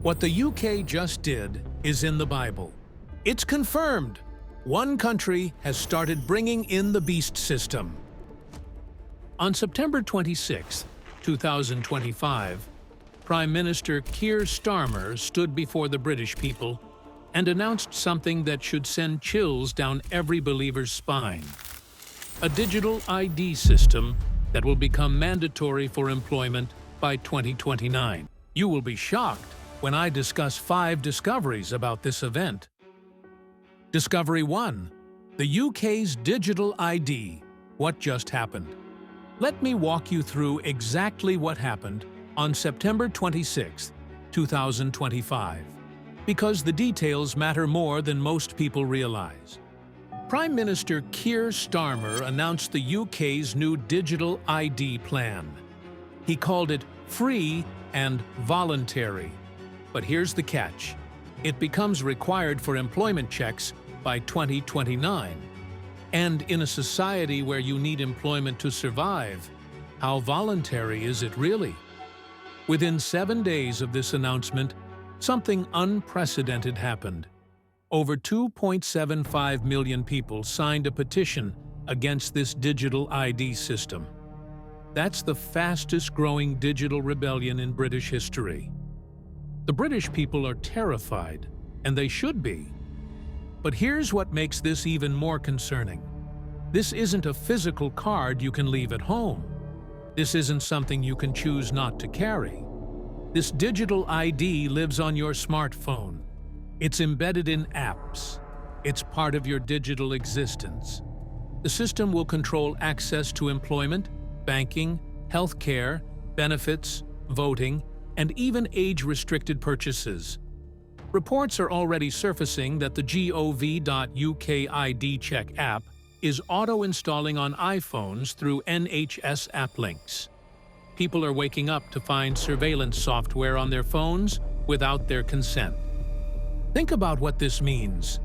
What the UK just did is in the Bible. It's confirmed. One country has started bringing in the beast system. On September 26, 2025, Prime Minister Keir Starmer stood before the British people and announced something that should send chills down every believer's spine. A digital ID system that will become mandatory for employment by 2029. You will be shocked when I discuss 5 discoveries about this event. Discovery 1. The UK's digital ID. What just happened? Let me walk you through exactly what happened on September 26, 2025, because the details matter more than most people realize. Prime Minister Keir Starmer announced the UK's new digital ID plan. He called it free and voluntary. But here's the catch. It becomes required for employment checks by 2029. And in a society where you need employment to survive, how voluntary is it really? Within 7 days of this announcement, something unprecedented happened. Over 2.75 million people signed a petition against this digital ID system. That's the fastest-growing digital rebellion in British history. The British people are terrified, and they should be. But here's what makes this even more concerning. This isn't a physical card you can leave at home. This isn't something you can choose not to carry. This digital ID lives on your smartphone. It's embedded in apps. It's part of your digital existence. The system will control access to employment, banking, healthcare, benefits, voting, and even age-restricted purchases. Reports are already surfacing that the gov.uk ID Check app is auto-installing on iPhones through NHS app links. People are waking up to find surveillance software on their phones without their consent. Think about what this means.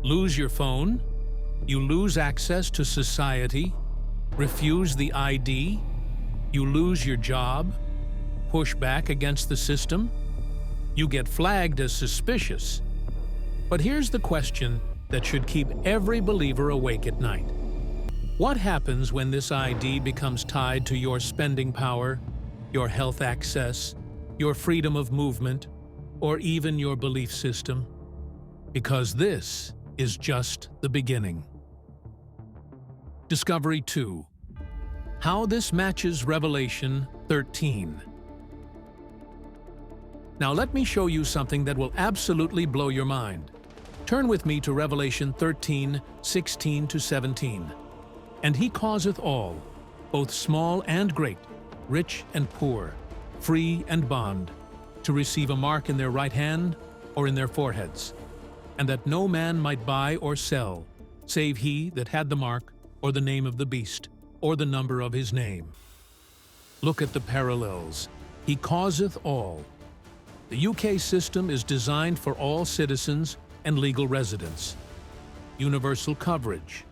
Lose your phone? You lose access to society? Refuse the ID? You lose your job? Push back against the system? You get flagged as suspicious. But here's the question that should keep every believer awake at night. What happens when this ID becomes tied to your spending power, your health access, your freedom of movement, or even your belief system? Because this is just the beginning. Discovery 2. How this matches Revelation 13. Now let me show you something that will absolutely blow your mind. Turn with me to Revelation 13, 16-17. And he causeth all, both small and great, rich and poor, free and bond, to receive a mark in their right hand or in their foreheads, and that no man might buy or sell, save he that had the mark, or the name of the beast, or the number of his name. Look at the parallels. He causeth all. The UK system is designed for all citizens and legal residents. Universal coverage.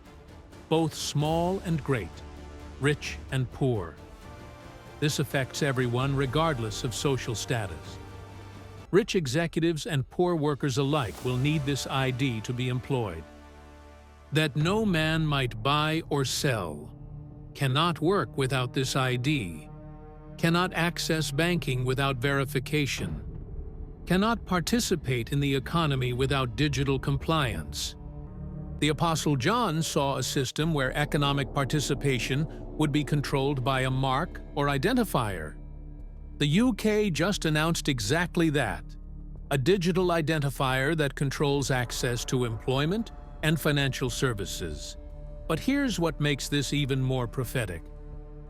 Both small and great, rich and poor. This affects everyone regardless of social status. Rich executives and poor workers alike will need this ID to be employed. That no man might buy or sell. Cannot work without this ID. Cannot access banking without verification. Cannot participate in the economy without digital compliance. The Apostle John saw a system where economic participation would be controlled by a mark or identifier. The UK just announced exactly that, a digital identifier that controls access to employment and financial services. But here's what makes this even more prophetic: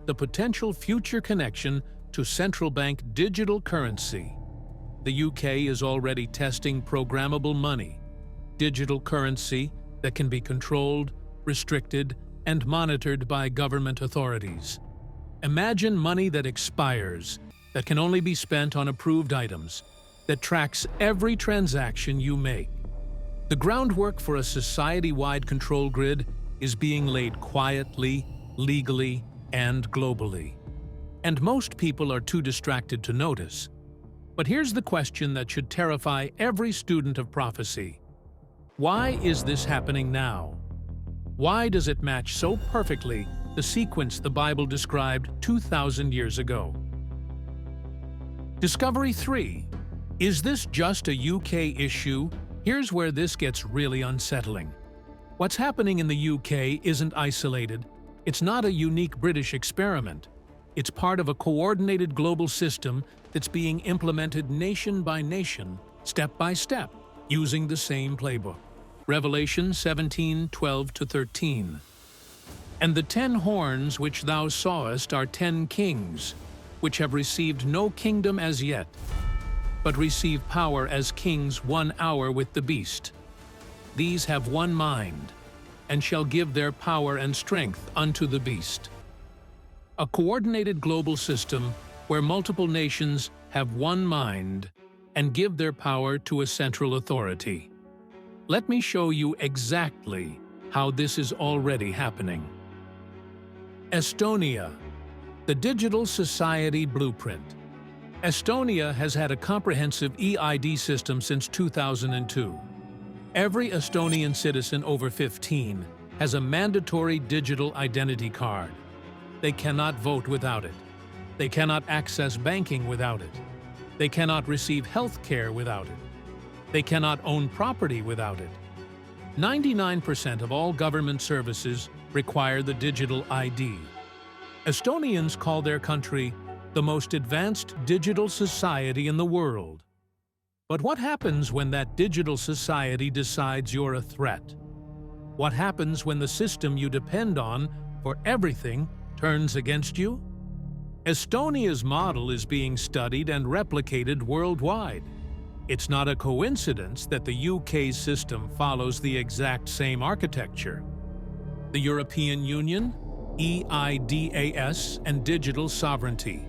the potential future connection to central bank digital currency. The UK is already testing programmable money, digital currency that can be controlled, restricted, and monitored by government authorities. Imagine money that expires, that can only be spent on approved items, that tracks every transaction you make. The groundwork for a society-wide control grid is being laid quietly, legally, and globally. And most people are too distracted to notice. But here's the question that should terrify every student of prophecy. Why is this happening now? Why does it match so perfectly the sequence the Bible described 2,000 years ago? Discovery 3. Is this just a UK issue? Here's where this gets really unsettling. What's happening in the UK isn't isolated. It's not a unique British experiment. It's part of a coordinated global system that's being implemented nation by nation, step by step, using the same playbook. Revelation 17:12-13. And the 10 horns which thou sawest are 10 kings, which have received no kingdom as yet, but receive power as kings 1 hour with the beast. These have one mind, and shall give their power and strength unto the beast. A coordinated global system where multiple nations have one mind and give their power to a central authority. Let me show you exactly how this is already happening. Estonia, the Digital Society Blueprint. Estonia has had a comprehensive EID system since 2002. Every Estonian citizen over 15 has a mandatory digital identity card. They cannot vote without it. They cannot access banking without it. They cannot receive health care without it. They cannot own property without it. 99% of all government services require the digital ID. Estonians call their country the most advanced digital society in the world. But what happens when that digital society decides you're a threat? What happens when the system you depend on for everything turns against you? Estonia's model is being studied and replicated worldwide. It's not a coincidence that the UK's system follows the exact same architecture. The European Union, EIDAS, and digital sovereignty.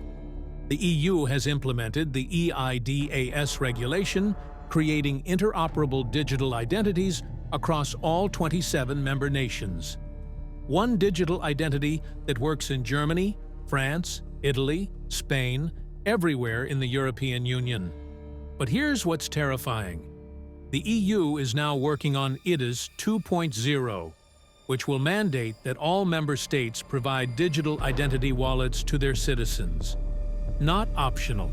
The EU has implemented the EIDAS regulation, creating interoperable digital identities across all 27 member nations. One digital identity that works in Germany, France, Italy, Spain, everywhere in the European Union. But here's what's terrifying. The EU is now working on IDAS 2.0, which will mandate that all member states provide digital identity wallets to their citizens. Not optional,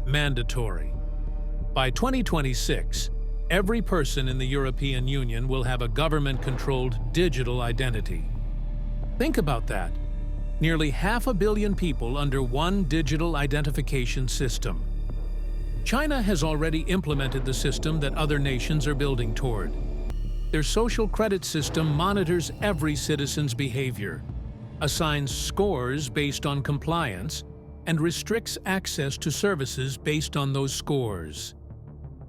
mandatory. By 2026, every person in the European Union will have a government-controlled digital identity. Think about that. Nearly 500 million people under one digital identification system. China has already implemented the system that other nations are building toward. Their social credit system monitors every citizen's behavior, assigns scores based on compliance, and restricts access to services based on those scores.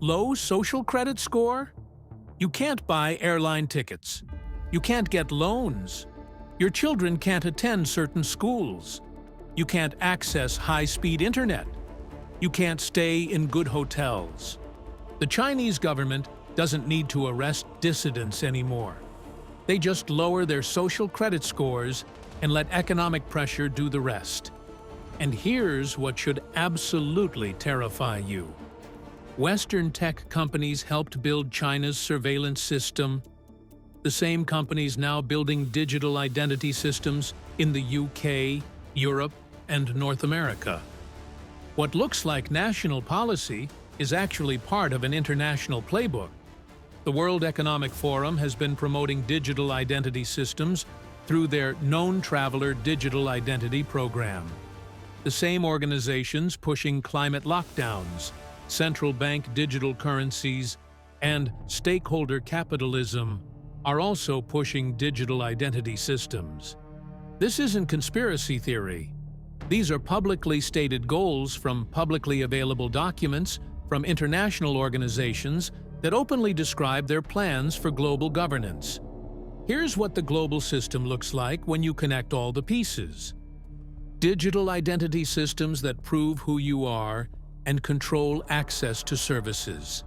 Low social credit score? You can't buy airline tickets. You can't get loans. Your children can't attend certain schools. You can't access high-speed internet. You can't stay in good hotels. The Chinese government doesn't need to arrest dissidents anymore. They just lower their social credit scores and let economic pressure do the rest. And here's what should absolutely terrify you. Western tech companies helped build China's surveillance system. The same companies now building digital identity systems in the UK, Europe, and North America. What looks like national policy is actually part of an international playbook. The World Economic Forum has been promoting digital identity systems through their Known Traveler Digital Identity Program. The same organizations pushing climate lockdowns, central bank digital currencies, and stakeholder capitalism are also pushing digital identity systems. This isn't conspiracy theory. These are publicly stated goals from publicly available documents from international organizations that openly describe their plans for global governance. Here's what the global system looks like when you connect all the pieces. Digital identity systems that prove who you are and control access to services.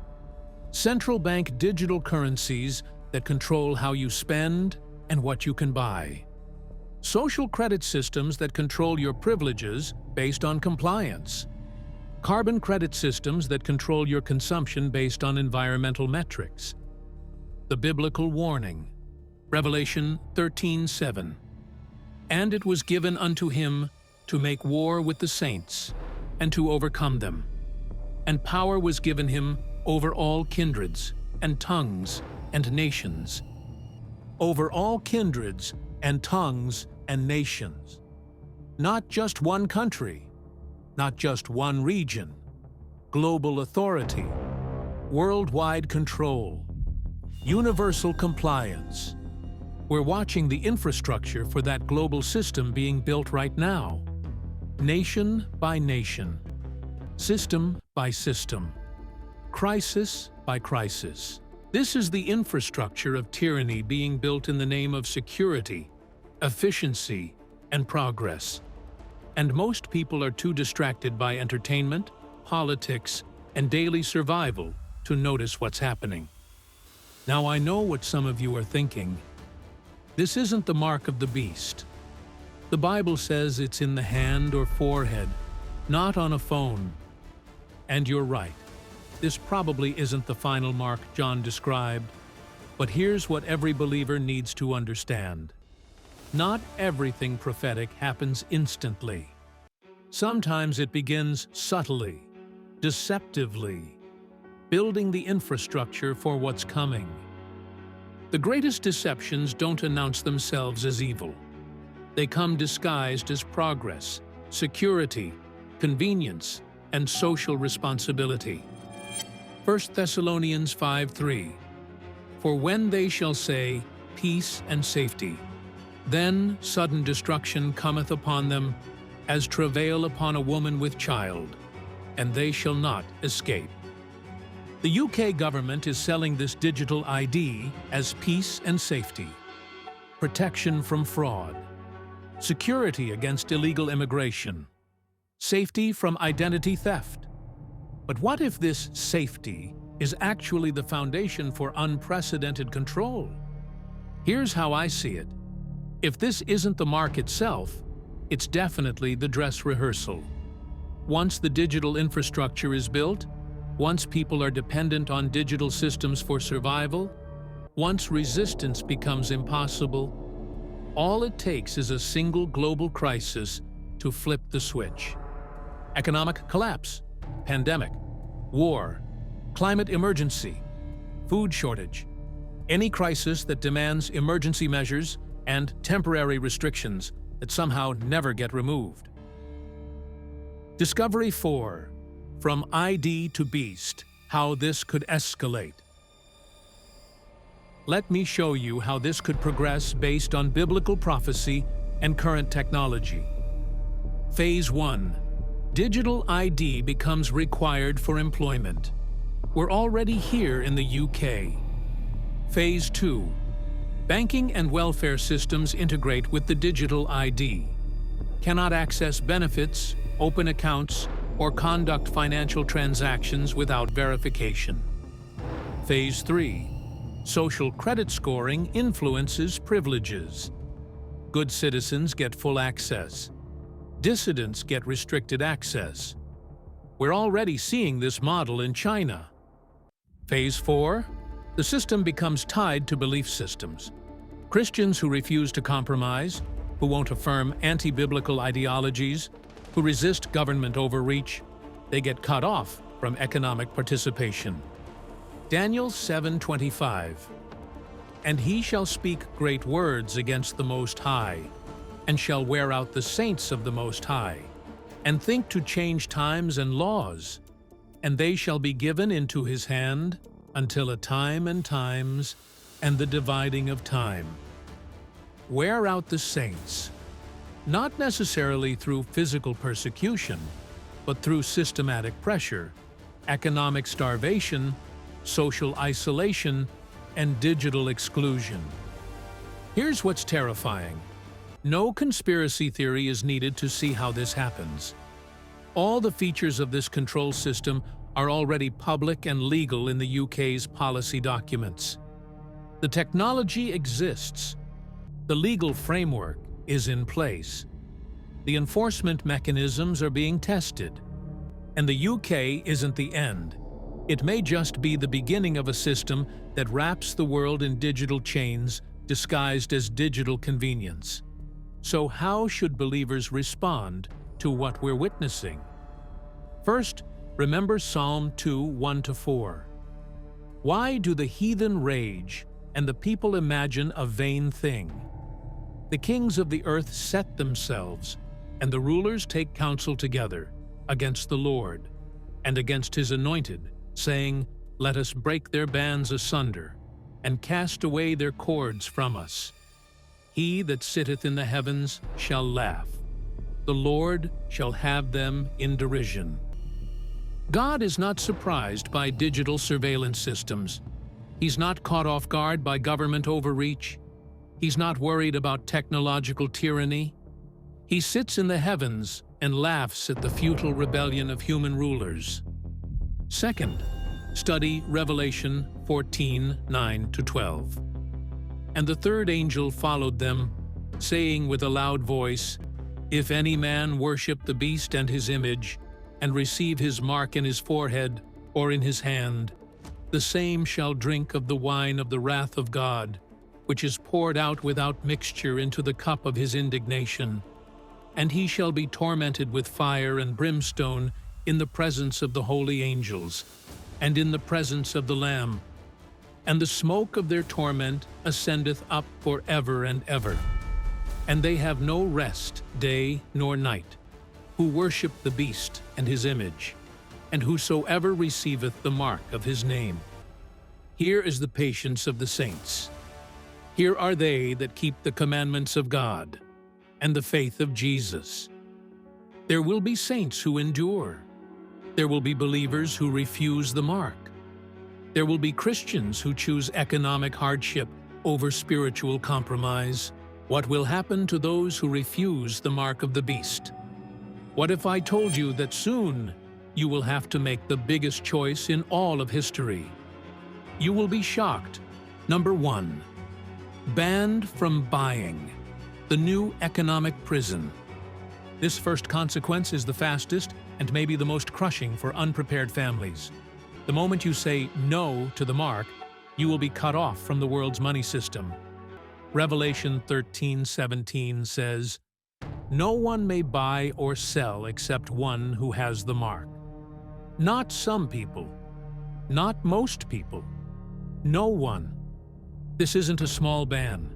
Central bank digital currencies that control how you spend and what you can buy. Social credit systems that control your privileges based on compliance. carbon credit systems that control your consumption based on environmental metrics, the biblical warning, Revelation 13:7. And it was given unto him to make war with the saints, and to overcome them. And power was given him over all kindreds, and tongues, and nations. Over all kindreds, and tongues, and nations. Not just one country, not just one region. Global authority, worldwide control, universal compliance. We're watching the infrastructure for that global system being built right now. Nation by nation, system by system, crisis by crisis. This is the infrastructure of tyranny being built in the name of security, efficiency, and progress. And most people are too distracted by entertainment, politics, and daily survival to notice what's happening. Now I know what some of you are thinking. This isn't the mark of the beast. The Bible says it's in the hand or forehead, not on a phone. And you're right. This probably isn't the final mark John described, but here's what every believer needs to understand. Not everything prophetic happens instantly. Sometimes it begins subtly, deceptively, building the infrastructure for what's coming. The greatest deceptions don't announce themselves as evil. They come disguised as progress, security, convenience, and social responsibility. 1 Thessalonians 5:3. For when they shall say, peace and safety, then sudden destruction cometh upon them, as travail upon a woman with child, and they shall not escape. The UK government is selling this digital ID as peace and safety, protection from fraud, security against illegal immigration, safety from identity theft. But what if this safety is actually the foundation for unprecedented control? Here's how I see it. If this isn't the mark itself, it's definitely the dress rehearsal. Once the digital infrastructure is built, once people are dependent on digital systems for survival, once resistance becomes impossible, all it takes is a single global crisis to flip the switch. Economic collapse, pandemic, war, climate emergency, food shortage, any crisis that demands emergency measures and temporary restrictions that somehow never get removed. Discovery 4. From ID to Beast, how this could escalate. Let me show you how this could progress based on biblical prophecy and current technology. Phase 1. Digital ID becomes required for employment. We're already here in the UK. Phase 2. Banking and welfare systems integrate with the digital ID. Cannot access benefits, open accounts, or conduct financial transactions without verification. Phase 3. Social credit scoring influences privileges. Good citizens get full access. Dissidents get restricted access. We're already seeing this model in China. Phase 4. The system becomes tied to belief systems. Christians who refuse to compromise, who won't affirm anti-biblical ideologies, who resist government overreach, they get cut off from economic participation. Daniel 7:25. And he shall speak great words against the Most High, and shall wear out the saints of the Most High, and think to change times and laws, and they shall be given into his hand until a time and times, and the dividing of time. Wear out the saints, not necessarily through physical persecution, but through systematic pressure, economic starvation, social isolation, and digital exclusion. Here's what's terrifying. No conspiracy theory is needed to see how this happens. All the features of this control system are already public and legal in the UK's policy documents. The technology exists. The legal framework is in place. The enforcement mechanisms are being tested. And the UK isn't the end. It may just be the beginning of a system that wraps the world in digital chains disguised as digital convenience. So how should believers respond to what we're witnessing? First, remember Psalm 2, 1-4. Why do the heathen rage and the people imagine a vain thing? The kings of the earth set themselves, and the rulers take counsel together against the Lord and against his anointed, saying, Let us break their bands asunder, and cast away their cords from us. He that sitteth in the heavens shall laugh. The Lord shall have them in derision. God is not surprised by digital surveillance systems. He's not caught off guard by government overreach. He's not worried about technological tyranny. He sits in the heavens and laughs at the futile rebellion of human rulers. Second, study Revelation 14, 9-12. And the third angel followed them, saying with a loud voice, If any man worship the beast and his image, and receive his mark in his forehead or in his hand, the same shall drink of the wine of the wrath of God, which is poured out without mixture into the cup of his indignation. And he shall be tormented with fire and brimstone in the presence of the holy angels, and in the presence of the Lamb. And the smoke of their torment ascendeth up for ever and ever. And they have no rest day nor night, who worship the beast and his image, and whosoever receiveth the mark of his name. Here is the patience of the saints. Here are they that keep the commandments of God, and the faith of Jesus. There will be saints who endure. There will be believers who refuse the mark. There will be Christians who choose economic hardship over spiritual compromise. What will happen to those who refuse the mark of the beast? What if I told you that soon you will have to make the biggest choice in all of history? You will be shocked. Number 1. Banned from buying. The new economic prison. This first consequence is the fastest and maybe the most crushing for unprepared families. The moment you say no to the mark, you will be cut off from the world's money system. Revelation 13:17 says, No one may buy or sell except one who has the mark. Not some people. Not most people. No one. This isn't a small ban.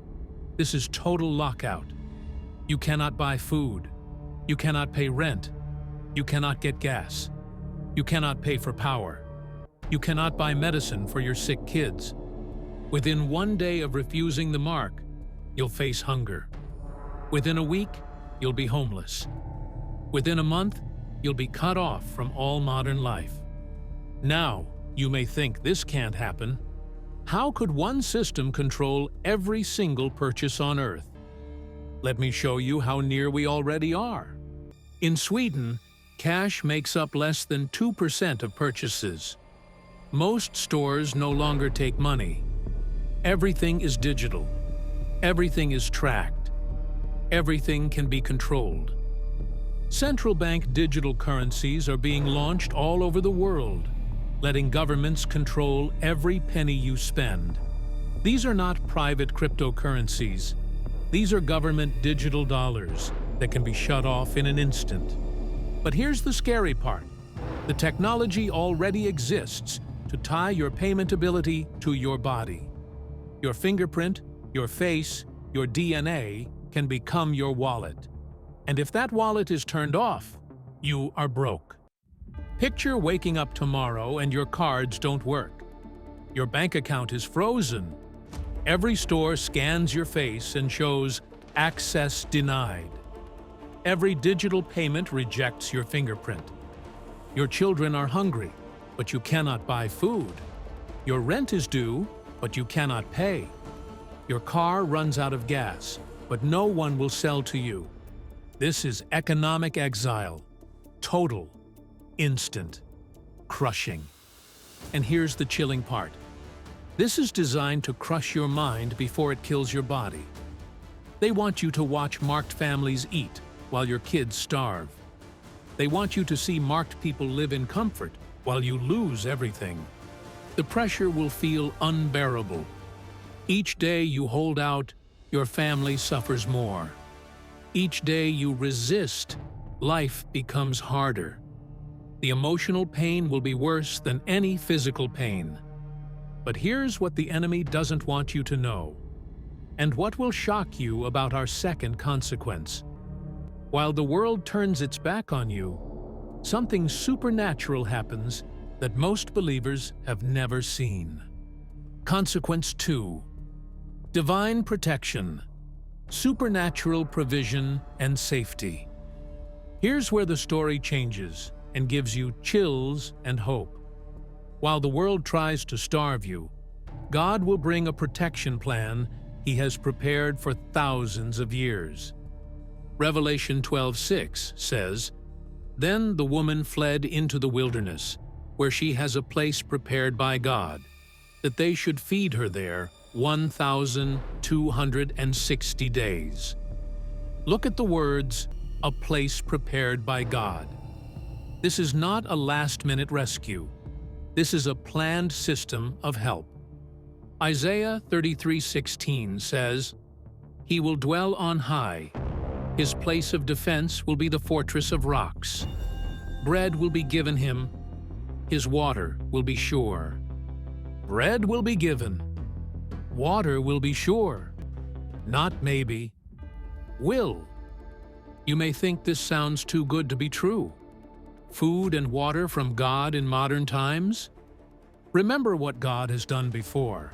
This is total lockout. You cannot buy food. You cannot pay rent. You cannot get gas. You cannot pay for power. You cannot buy medicine for your sick kids. Within 1 day of refusing the mark, you'll face hunger. Within a week, you'll be homeless. Within a month, you'll be cut off from all modern life. Now, you may think this can't happen. How could one system control every single purchase on Earth? Let me show you how near we already are. In Sweden, cash makes up less than 2% of purchases. Most stores no longer take money. Everything is digital. Everything is tracked. Everything can be controlled. Central bank digital currencies are being launched all over the world, letting governments control every penny you spend. These are not private cryptocurrencies. These are government digital dollars that can be shut off in an instant. But here's the scary part. The technology already exists to tie your payment ability to your body. Your fingerprint, your face, your DNA can become your wallet. And if that wallet is turned off, you are broke. Picture waking up tomorrow and your cards don't work. Your bank account is frozen. Every store scans your face and shows access denied. Every digital payment rejects your fingerprint. Your children are hungry, but you cannot buy food. Your rent is due, but you cannot pay. Your car runs out of gas, but no one will sell to you. This is economic exile. Total. Instant. Crushing. And here's the chilling part. This is designed to crush your mind before it kills your body. They want you to watch marked families eat while your kids starve. They want you to see marked people live in comfort while you lose everything. The pressure will feel unbearable. Each day you hold out, your family suffers more. Each day you resist, life becomes harder. The emotional pain will be worse than any physical pain. But here's what the enemy doesn't want you to know, and what will shock you about our second consequence. While the world turns its back on you, something supernatural happens that most believers have never seen. Consequence 2. Divine protection, supernatural provision, and safety. Here's where the story changes and gives you chills and hope. While the world tries to starve you, God will bring a protection plan He has prepared for thousands of years. Revelation 12:6 says, "Then the woman fled into the wilderness, where she has a place prepared by God, that they should feed her there 1,260 days." Look at the words, "a place prepared by God." This is not a last-minute rescue. This is a planned system of help. Isaiah 33:16 says, "He will dwell on high. His place of defense will be the fortress of rocks. Bread will be given him. His water will be sure." Bread will be given. Water will be sure. Not maybe. Will. You may think this sounds too good to be true. Food and water from God in modern times? Remember what God has done before.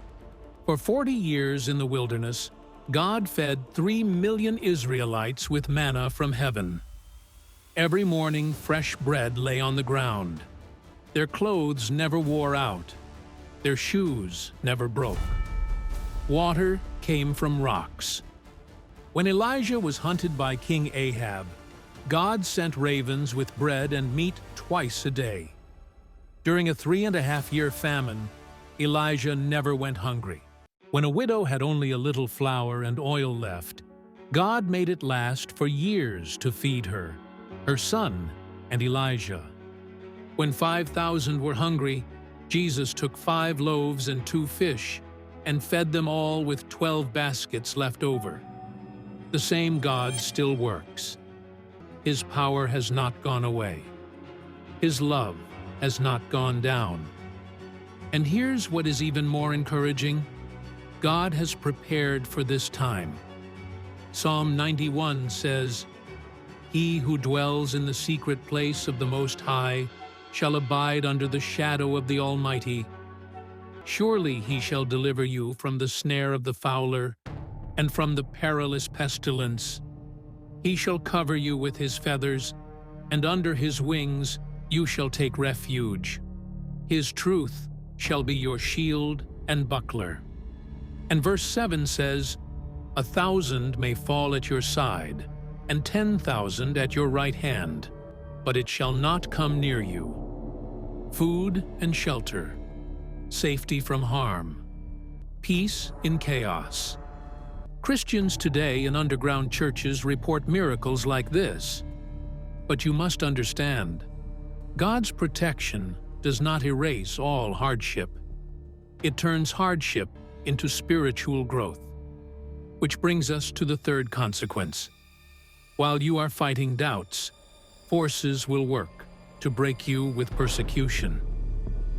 For 40 years in the wilderness, God fed 3 million Israelites with manna from heaven. Every morning, fresh bread lay on the ground. Their clothes never wore out. Their shoes never broke. Water came from rocks. When Elijah was hunted by King Ahab, God sent ravens with bread and meat twice a day. During a 3.5-year famine, Elijah never went hungry. When a widow had only a little flour and oil left, God made it last for years to feed her, her son, and Elijah. When 5,000 were hungry, Jesus took 5 loaves and 2 fish and fed them all with 12 baskets left over. The same God still works. His power has not gone away. His love has not gone down. And here's what is even more encouraging. God has prepared for this time. Psalm 91 says, "He who dwells in the secret place of the Most High shall abide under the shadow of the Almighty. Surely he shall deliver you from the snare of the fowler and from the perilous pestilence. He shall cover you with his feathers, and under his wings you shall take refuge. His truth shall be your shield and buckler." And verse 7 says, "1,000 may fall at your side, and 10,000 at your right hand, but it shall not come near you." Food and shelter, safety from harm, peace in chaos. Christians today in underground churches report miracles like this. But you must understand, God's protection does not erase all hardship. It turns hardship into spiritual growth. Which brings us to the third consequence. While you are fighting doubts, forces will work to break you with persecution.